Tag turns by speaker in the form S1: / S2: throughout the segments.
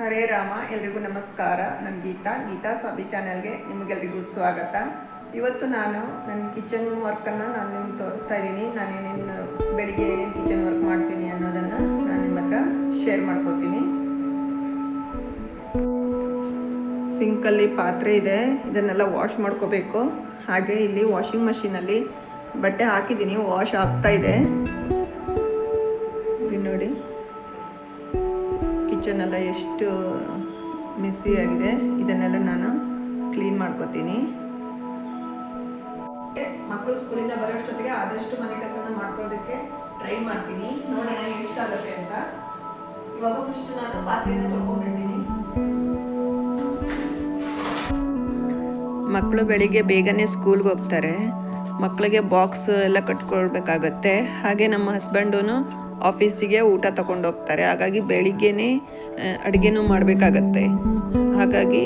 S1: ಹರೇ ರಾಮ. ಎಲ್ರಿಗೂ ನಮಸ್ಕಾರ. ನಾನು ಗೀತಾ ಸ್ವಾಮಿ ಚಾನಲ್ಗೆ ನಿಮಗೆಲ್ರಿಗೂ ಸ್ವಾಗತ. ಇವತ್ತು ನಾನು ನನ್ನ ಕಿಚನ್ ವರ್ಕನ್ನು ನಾನು ನಿಮ್ಗೆ ತೋರಿಸ್ತಾ ಇದ್ದೀನಿ. ನಾನೇನೇನು ಬೆಳಿಗ್ಗೆ ಏನೇನು ಕಿಚನ್ ವರ್ಕ್ ಮಾಡ್ತೀನಿ ಅನ್ನೋದನ್ನು ನಾನು ನಿಮ್ಮ ಹತ್ರ ಶೇರ್ ಮಾಡ್ಕೋತೀನಿ. ಸಿಂಕಲ್ಲಿ ಪಾತ್ರೆ ಇದೆ, ಇದನ್ನೆಲ್ಲ ವಾಶ್ ಮಾಡ್ಕೋಬೇಕು. ಹಾಗೆ ಇಲ್ಲಿ ವಾಷಿಂಗ್ ಮಷೀನಲ್ಲಿ ಬಟ್ಟೆ ಹಾಕಿದ್ದೀನಿ, ವಾಶ್ ಆಗ್ತಾ ಇದೆ. ಇಲ್ಲಿ ನೋಡಿ, ಕಿಚನ್ ಎಲ್ಲ ಎಷ್ಟು ಮೆಸ್ಸಿ ಆಗಿದೆ. ಇದನ್ನೆಲ್ಲ ನಾನು ಕ್ಲೀನ್ ಮಾಡ್ಕೋತೀನಿ. ಮಕ್ಕಳು ಸ್ಕೂಲಿಂದ ಬರೋಷ್ಟೊತ್ತಿಗೆ ಆದಷ್ಟು ಮನೆ ಕೆಲಸನ ಮಾಡ್ಕೊಳ್ಳೋದಕ್ಕೆ ಟ್ರೈ ಮಾಡ್ತೀನಿ. ನೋಡೋಣ ಎಷ್ಟಾಗುತ್ತೆ ಅಂತ. ಇವಾಗ ಫಸ್ಟ್ ನಾನು ಪಾತ್ರೆನ ತೊಳ್ಕೊಂಡ್ಬಿಡ್ತೀನಿ. ಮಕ್ಕಳು ಬೆಳಿಗ್ಗೆ ಬೇಗನೆ ಸ್ಕೂಲ್ಗೆ ಹೋಗ್ತಾರೆ. ಮಕ್ಕಳಿಗೆ ಬಾಕ್ಸ್ ಎಲ್ಲ ಕಟ್ಕೊಳ್ಬೇಕಾಗತ್ತೆ. ಹಾಗೆ ನಮ್ಮ ಹಸ್ಬೆಂಡೂ ಆಫೀಸಿಗೆ ಊಟ ತಗೊಂಡು ಹೋಗ್ತಾರೆ. ಹಾಗಾಗಿ ಬೆಳಿಗ್ಗೆನೇ ಅಡುಗೆನೂ ಮಾಡಬೇಕಾಗತ್ತೆ. ಹಾಗಾಗಿ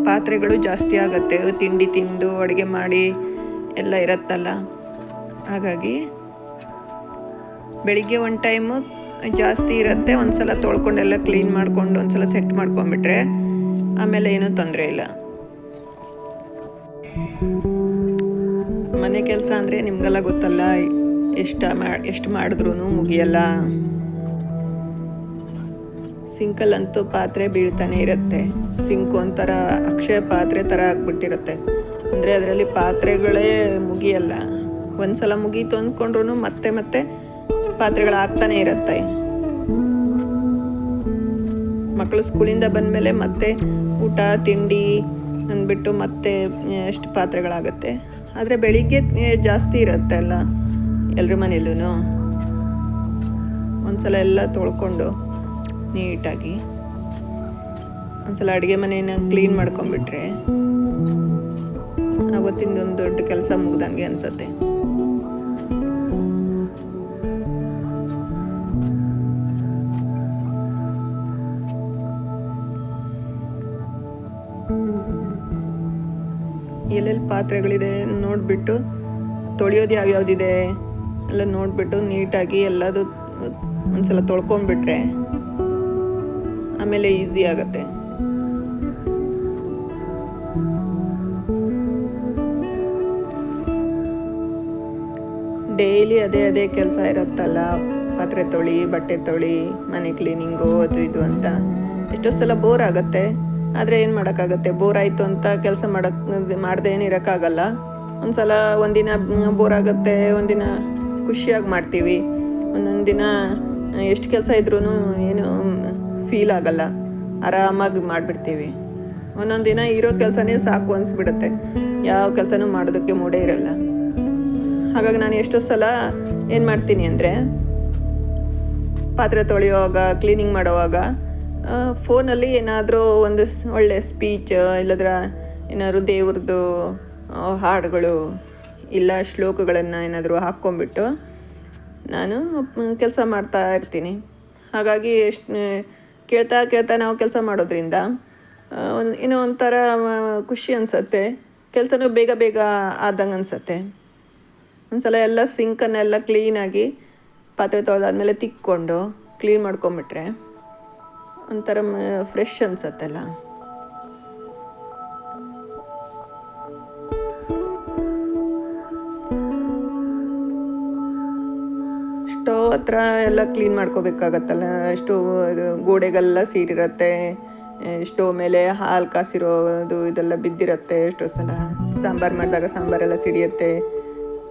S1: ಪಾತ್ರೆಗಳು ಜಾಸ್ತಿ ಆಗುತ್ತೆ. ತಿಂಡಿ ತಿಂದು ಅಡುಗೆ ಮಾಡಿ ಎಲ್ಲ ಇರುತ್ತಲ್ಲ, ಹಾಗಾಗಿ ಬೆಳಿಗ್ಗೆ ಒಂದು ಟೈಮು ಜಾಸ್ತಿ ಇರುತ್ತೆ. ಒಂದು ಸಲ ತೊಳ್ಕೊಂಡೆಲ್ಲ ಕ್ಲೀನ್ ಮಾಡಿಕೊಂಡು ಒಂದು ಸಲ ಸೆಟ್ ಮಾಡ್ಕೊಂಡ್ಬಿಟ್ರೆ ಆಮೇಲೆ ಏನೂ ತೊಂದರೆ ಇಲ್ಲ. ಮನೆ ಕೆಲಸ ಅಂದರೆ ನಿಮಗೆಲ್ಲ ಗೊತ್ತಲ್ಲ, ಎಷ್ಟು ಮಾಡಿದ್ರೂ ಮುಗಿಯಲ್ಲ. ಸಿಂಕಲ್ಲಂತೂ ಪಾತ್ರೆ ಬೀಳ್ತಾನೆ ಇರುತ್ತೆ. ಸಿಂಕ್ ಒಂಥರ ಅಕ್ಷಯ ಪಾತ್ರೆ ಥರ ಆಗಿಬಿಟ್ಟಿರುತ್ತೆ. ಅಂದರೆ ಅದರಲ್ಲಿ ಪಾತ್ರೆಗಳೇ ಮುಗಿಯಲ್ಲ. ಒಂದು ಸಲ ಮುಗೀತು ಅಂದ್ಕೊಂಡ್ರೂ ಮತ್ತೆ ಪಾತ್ರೆಗಳು ಆಗ್ತಾನೆ ಇರುತ್ತೆ. ಮಕ್ಕಳು ಸ್ಕೂಲಿಂದ ಬಂದಮೇಲೆ ಮತ್ತೆ ಊಟ ತಿಂಡಿ ಅಂದ್ಬಿಟ್ಟು ಮತ್ತೆ ಎಷ್ಟು ಪಾತ್ರೆಗಳಾಗುತ್ತೆ. ಆದರೆ ಬೆಳಿಗ್ಗೆ ಜಾಸ್ತಿ ಇರುತ್ತೆ ಅಲ್ಲ ಎಲ್ಲರ ಮನೆಯಲ್ಲೂ. ಒಂದ್ಸಲ ಎಲ್ಲ ತೊಳ್ಕೊಂಡು ನೀಟಾಗಿ ಒಂದ್ಸಲ ಅಡುಗೆ ಮನೆಯನ್ನು ಕ್ಲೀನ್ ಮಾಡ್ಕೊಂಡ್ಬಿಟ್ರೆ ಅವತ್ತಿಂದೊಂದು ದೊಡ್ಡ ಕೆಲಸ ಮುಗ್ದಂಗೆ ಅನ್ಸತ್ತೆ. ಎಲ್ಲೆಲ್ಲಿ ಪಾತ್ರೆಗಳಿದೆ ನೋಡಿಬಿಟ್ಟು ತೊಳೆಯೋದು ಯಾವ್ಯಾವುದಿದೆ ಎಲ್ಲ ನೋಡಿಬಿಟ್ಟು ನೀಟಾಗಿ ಎಲ್ಲದು ಒಂದ್ಸಲ ತೊಳ್ಕೊಂಡ್ಬಿಟ್ರೆ ಆಮೇಲೆ ಈಸಿ ಆಗುತ್ತೆ. ಡೈಲಿ ಅದೇ ಕೆಲಸ ಇರುತ್ತಲ್ಲ, ಪಾತ್ರೆ ತೊಳಿ, ಬಟ್ಟೆ ತೊಳಿ, ಮನೆ ಕ್ಲೀನಿಂಗು, ಅದು ಇದು ಅಂತ ಎಷ್ಟೋ ಸಲ ಬೋರ್ ಆಗುತ್ತೆ. ಆದರೆ ಏನು ಮಾಡೋಕ್ಕಾಗತ್ತೆ, ಬೋರ್ ಆಯಿತು ಅಂತ ಕೆಲಸ ಮಾಡದೆ ಏನು ಇರೋಕ್ಕಾಗಲ್ಲ. ಒಂದ್ಸಲ ಒಂದಿನ ಬೋರ್ ಆಗುತ್ತೆ, ಒಂದಿನ ಖುಷಿಯಾಗಿ ಮಾಡ್ತೀವಿ, ಒಂದೊಂದು ದಿನ ಎಷ್ಟು ಕೆಲಸ ಇದ್ರೂ ಏನು ಫೀಲ್ ಆಗಲ್ಲ, ಆರಾಮಾಗಿ ಮಾಡಿಬಿಡ್ತೀವಿ. ಒಂದೊಂದು ದಿನ ಇರೋ ಕೆಲಸನೇ ಸಾಕು ಅನಿಸ್ಬಿಡುತ್ತೆ, ಯಾವ ಕೆಲಸನೂ ಮಾಡೋದಕ್ಕೆ ಮೂಡೇ ಇರಲ್ಲ. ಹಾಗಾಗಿ ನಾನು ಎಷ್ಟೋ ಸಲ ಏನು ಮಾಡ್ತೀನಿ ಅಂದರೆ, ಪಾತ್ರೆ ತೊಳೆಯುವಾಗ, ಕ್ಲೀನಿಂಗ್ ಮಾಡುವಾಗ ಫೋನಲ್ಲಿ ಏನಾದರೂ ಒಂದು ಒಳ್ಳೆಯ ಸ್ಪೀಚ್ ಇಲ್ಲದ್ರೆ ಏನಾದರೂ ದೇವ್ರದ್ದು ಹಾಡುಗಳು ಇಲ್ಲ ಶ್ಲೋಕಗಳನ್ನು ಏನಾದರೂ ಹಾಕ್ಕೊಂಬಿಟ್ಟು ನಾನು ಕೆಲಸ ಮಾಡ್ತಾ ಇರ್ತೀನಿ. ಹಾಗಾಗಿ ಕೇಳ್ತಾ ನಾವು ಕೆಲಸ ಮಾಡೋದ್ರಿಂದ ಏನೋ ಒಂಥರ ಖುಷಿ ಅನಿಸುತ್ತೆ. ಕೆಲಸನೂ ಬೇಗ ಆದಂಗೆ ಅನಿಸುತ್ತೆ. ಒಂದು ಸಲ ಎಲ್ಲ ಸಿಂಕನ್ನೆಲ್ಲ ಕ್ಲೀನಾಗಿ ಪಾತ್ರೆ ತೊಳೆದಾದ್ಮೇಲೆ ತಿಕ್ಕೊಂಡು ಕ್ಲೀನ್ ಮಾಡ್ಕೊಂಬಿಟ್ರೆ ಒಂಥರ ಫ್ರೆಶ್ ಅನಿಸತ್ತಲ್ಲ. ಸ್ಟವ್ ಹತ್ರ ಎಲ್ಲ ಕ್ಲೀನ್ ಮಾಡ್ಕೋಬೇಕಾಗತ್ತಲ್ಲ. ಸ್ಟವ್ ಗೋಡೆಗೆಲ್ಲ ಸೀರಿರುತ್ತೆ. ಸ್ಟವ್ ಮೇಲೆ ಹಾಲು ಕಾಸಿರೋದು ಇದೆಲ್ಲ ಬಿದ್ದಿರುತ್ತೆ. ಎಷ್ಟೋ ಸಲ ಸಾಂಬಾರು ಮಾಡಿದಾಗ ಸಾಂಬಾರೆಲ್ಲ ಸಿಡಿಯುತ್ತೆ.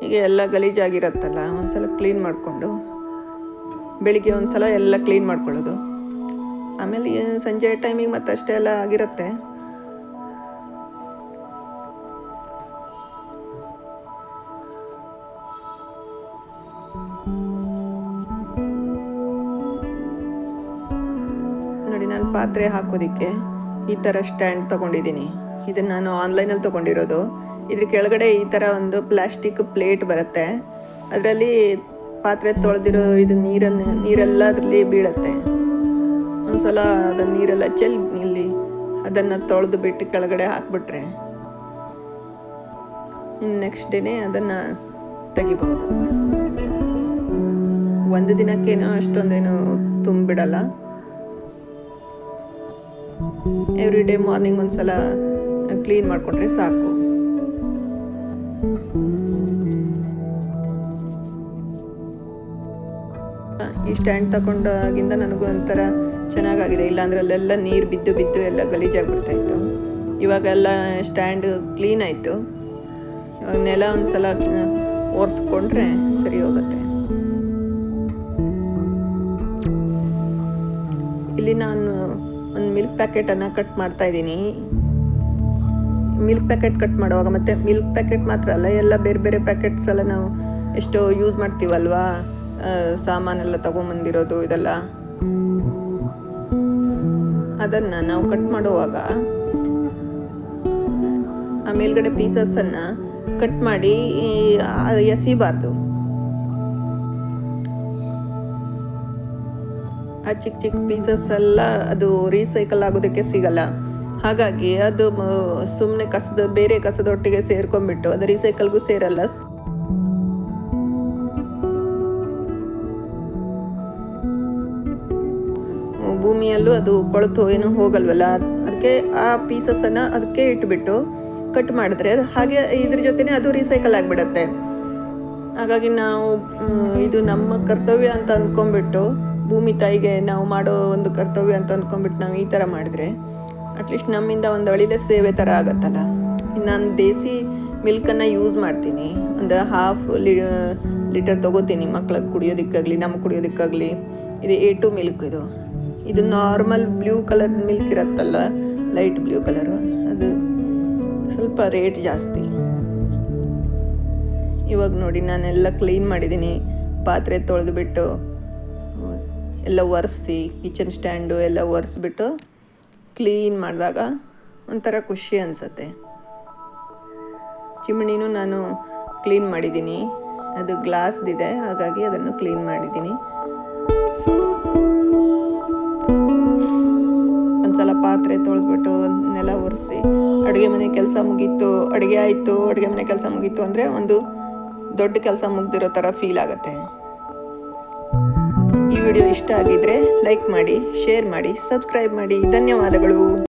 S1: ಹೀಗೆ ಎಲ್ಲ ಗಲೀಜಾಗಿರುತ್ತಲ್ಲ, ಒಂದು ಸಲ ಕ್ಲೀನ್ ಮಾಡಿಕೊಂಡು ಬೆಳಿಗ್ಗೆ ಒಂದು ಸಲ ಎಲ್ಲ ಕ್ಲೀನ್ ಮಾಡ್ಕೊಳ್ಳೋದು. ಆಮೇಲೆ ಸಂಜೆ ಟೈಮಿಗೆ ಮತ್ತೆ ಅಷ್ಟೇ ಎಲ್ಲ ಆಗಿರುತ್ತೆ. ನೋಡಿ, ನಾನು ಪಾತ್ರೆ ಹಾಕೋದಕ್ಕೆ ಈ ಥರ ಸ್ಟ್ಯಾಂಡ್ ತೊಗೊಂಡಿದ್ದೀನಿ. ಇದನ್ನು ನಾನು ಆನ್ಲೈನಲ್ಲಿ ತೊಗೊಂಡಿರೋದು. ಇದ್ರ ಕೆಳಗಡೆ ಈ ಥರ ಒಂದು ಪ್ಲಾಸ್ಟಿಕ್ ಪ್ಲೇಟ್ ಬರುತ್ತೆ. ಅದರಲ್ಲಿ ಪಾತ್ರೆ ತೊಳೆದಿರೋ ಇದು ನೀರೆಲ್ಲ ಅದರಲ್ಲಿ ಬೀಳುತ್ತೆ. ಒಂದು ಸಲ ಅದನ್ನು ನೀರೆಲ್ಲ ಚೆಲ್ಲಿ ಅದನ್ನು ತೊಳೆದು ಬಿಟ್ಟು ಕೆಳಗಡೆ ಹಾಕ್ಬಿಟ್ರೆ ಇನ್ನು ನೆಕ್ಸ್ಟ್ ಡೇನೇ ಅದನ್ನು ತೆಗಿಬಹುದು. ಒಂದು ದಿನಕ್ಕೇನೋ ಅಷ್ಟೊಂದೇನು ತುಂಬಿಡಲ್ಲ. ಎವ್ರಿ ಡೇ ಮಾರ್ನಿಂಗ್ ಒಂದು ಸಲ ಕ್ಲೀನ್ ಮಾಡಿಕೊಂಡ್ರೆ ಸಾಕು. ಈ ಸ್ಟ್ಯಾಂಡ್ ತಗೊಂಡಾಗಿಂದ ನನಗೂ ಒಂಥರ ಚೆನ್ನಾಗಾಗಿದೆ. ಇಲ್ಲಾಂದ್ರೆ ಅಲ್ಲೆಲ್ಲ ನೀರು ಬಿದ್ದು ಬಿದ್ದು ಎಲ್ಲ ಗಲೀಜಾಗ್ಬಿಡ್ತಾಯಿತ್ತು. ಇವಾಗೆಲ್ಲ ಸ್ಟ್ಯಾಂಡ್ ಕ್ಲೀನ್ ಆಯಿತು. ಇವಾಗ ನೆಲ ಒಂದು ಸಲ ಒರೆಸ್ಕೊಂಡ್ರೆ ಸರಿ ಹೋಗುತ್ತೆ. ಇಲ್ಲಿ ನಾನು ಒಂದು ಮಿಲ್ಕ್ ಪ್ಯಾಕೆಟನ್ನು ಕಟ್ ಮಾಡ್ತಾಯಿದ್ದೀನಿ. ಮಿಲ್ಕ್ ಪ್ಯಾಕೆಟ್ ಕಟ್ ಮಾಡುವಾಗ ಮತ್ತು ಮಿಲ್ಕ್ ಪ್ಯಾಕೆಟ್ ಮಾತ್ರ ಅಲ್ಲ, ಎಲ್ಲ ಬೇರೆ ಬೇರೆ ಪ್ಯಾಕೆಟ್ಸ್ ಎಲ್ಲ ನಾವು ಎಷ್ಟೋ ಯೂಸ್ ಮಾಡ್ತೀವಲ್ವಾ, ಸಾಮಾನೆಲ್ಲ ತೊಗೊಂಬಂದಿರೋದು ಇದೆಲ್ಲ, ಅದನ್ನು ನಾವು ಕಟ್ ಮಾಡುವಾಗ ಆ ಮೇಲ್ಗಡೆ ಪೀಸಸ್ಸನ್ನು ಕಟ್ ಮಾಡಿ ಎಸಿಬಾರ್ದು. ಆ ಚಿಕ್ಕ ಚಿಕ್ಕ ಪೀಸಸ್ ಎಲ್ಲ ಅದು ರೀಸೈಕಲ್ ಆಗೋದಕ್ಕೆ ಸಿಗಲ್ಲ. ಹಾಗಾಗಿ ಅದು ಸುಮ್ಮನೆ ಬೇರೆ ಕಸದೊಟ್ಟಿಗೆ ಸೇರ್ಕೊಂಡ್ಬಿಟ್ಟು ಅದು ರೀಸೈಕಲ್ಗೂ ಸೇರಲ್ಲ. ಭೂಮಿಯಲ್ಲೂ ಅದು ಕೊಳೆತು ಏನೂ ಹೋಗಲ್ವಲ್ಲ, ಅದಕ್ಕೆ ಆ ಪೀಸಸನ್ನು ಅದಕ್ಕೆ ಇಟ್ಬಿಟ್ಟು ಕಟ್ ಮಾಡಿದ್ರೆ ಹಾಗೆ ಇದ್ರ ಜೊತೆನೇ ಅದು ರೀಸೈಕಲ್ ಆಗಿಬಿಡತ್ತೆ. ಹಾಗಾಗಿ ನಾವು ಇದು ನಮ್ಮ ಕರ್ತವ್ಯ ಅಂತ ಅಂದ್ಕೊಂಡ್ಬಿಟ್ಟು, ಭೂಮಿ ತಾಯಿಗೆ ನಾವು ಮಾಡೋ ಒಂದು ಕರ್ತವ್ಯ ಅಂತ ಅಂದ್ಕೊಂಡ್ಬಿಟ್ಟು ನಾವು ಈ ಥರ ಮಾಡಿದ್ರೆ ಅಟ್ಲೀಸ್ಟ್ ನಮ್ಮಿಂದ ಒಂದು ಒಳ್ಳೆ ಸೇವೆ ಥರ ಆಗುತ್ತಲ್ಲ. ನಾನು ದೇಸಿ ಮಿಲ್ಕನ್ನು ಯೂಸ್ ಮಾಡ್ತೀನಿ. ಒಂದು ಹಾಫ್ ಲೀಟರ್ ತೊಗೋತೀನಿ ಮಕ್ಳಿಗೆ ಕುಡಿಯೋದಕ್ಕಾಗಲಿ ನಮಗೆ ಕುಡಿಯೋದಕ್ಕಾಗಲಿ. ಇದು A2 ಮಿಲ್ಕ್. ಇದು ನಾರ್ಮಲ್ ಬ್ಲೂ ಕಲರ್ ಮಿಲ್ಕ್ ಇರುತ್ತಲ್ಲ, ಲೈಟ್ ಬ್ಲೂ ಕಲರು, ಅದು ಸ್ವಲ್ಪ ರೇಟ್ ಜಾಸ್ತಿ. ಇವಾಗ ನೋಡಿ ನಾನೆಲ್ಲ ಕ್ಲೀನ್ ಮಾಡಿದ್ದೀನಿ. ಪಾತ್ರೆ ತೊಳೆದುಬಿಟ್ಟು ಎಲ್ಲ ಒರೆಸಿ, ಕಿಚನ್ ಸ್ಟ್ಯಾಂಡು ಎಲ್ಲ ಒರೆಸ್ಬಿಟ್ಟು ಕ್ಲೀನ್ ಮಾಡಿದಾಗ ಒಂಥರ ಖುಷಿ ಅನಿಸುತ್ತೆ. ಚಿಮಣಿನೂ ನಾನು ಕ್ಲೀನ್ ಮಾಡಿದ್ದೀನಿ. ಅದು ಗ್ಲಾಸ್ದಿದೆ, ಹಾಗಾಗಿ ಅದನ್ನು ಕ್ಲೀನ್ ಮಾಡಿದ್ದೀನಿ. ಒಂದ್ಸಲ ಪಾತ್ರೆ ತೊಳೆದ್ಬಿಟ್ಟು ನೆಲ ಒರೆಸಿ ಅಡುಗೆ ಮನೆ ಕೆಲಸ ಮುಗೀತು, ಅಡುಗೆ ಆಯಿತು, ಅಡುಗೆ ಮನೆ ಕೆಲಸ ಮುಗೀತು ಅಂದರೆ ಒಂದು ದೊಡ್ಡ ಕೆಲಸ ಮುಗ್ದಿರೋ ಥರ ಫೀಲ್ ಆಗುತ್ತೆ. ಈ ವಿಡಿಯೋ ಇಷ್ಟ ಆಗಿದ್ರೆ ಲೈಕ್ ಮಾಡಿ, ಶೇರ್ ಮಾಡಿ, ಸಬ್ಸ್ಕ್ರೈಬ್ ಮಾಡಿ. ಧನ್ಯವಾದಗಳು.